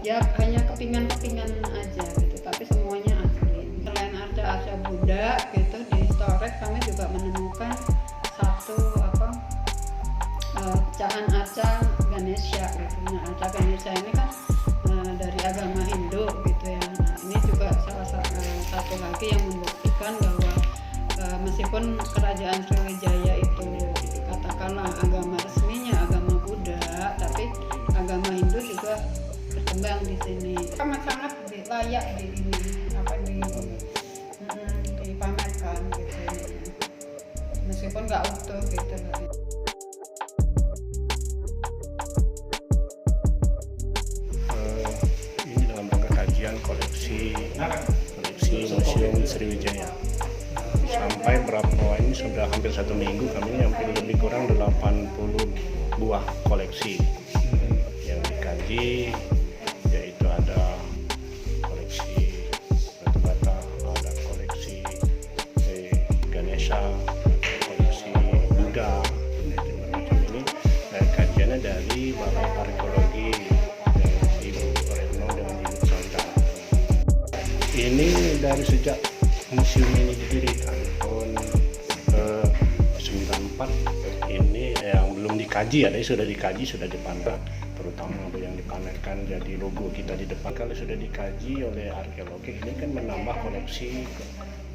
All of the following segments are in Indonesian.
Ya hanya kepingan-kepingan aja gitu, tapi semuanya asli. Selain arca-arca Buddha gitu, di storage kami juga menemukan satu pecahan arca Ganesha gitu. Nah, arca Ganesha ini kan dari agama Hindu gitu ya. Nah, ini juga salah satu lagi yang membuktikan bahwa meskipun kerajaan Sriwijaya itu katakanlah agama resminya agama Buddha, tapi agama Hindu juga berkembang di sini. Sangat-sangat layak dipamerkan gitu. Meskipun nggak utuh gitu. Ini dalam rangka kajian koleksi Museum Sriwijaya. Sampai ini sudah hampir 1 minggu, kami hampir lebih kurang 80 buah koleksi yang dikaji, yaitu ada koleksi batu bata, ada koleksi Ganesha, koleksi Buddha, macam ini. Dan kajiannya dari Balai Arkeologi Ibu Retno dengan Ibu Sandra. Ini dari sejak museum ini didirikan tahun 94, ini yang belum dikaji, ada sudah dikaji, sudah dipamerkan, terutama yang dipamerkan jadi logo kita di depan. Kalau sudah dikaji oleh arkeologi, ini kan menambah koleksi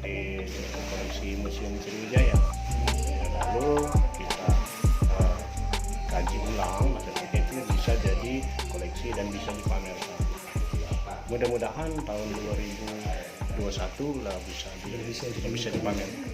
di koleksi Museum Sriwijaya. Lalu kita kaji ulang, maksudnya itu bisa jadi koleksi dan bisa dipamerkan. Mudah-mudahan tahun 2021 lah bisa dipamerkan.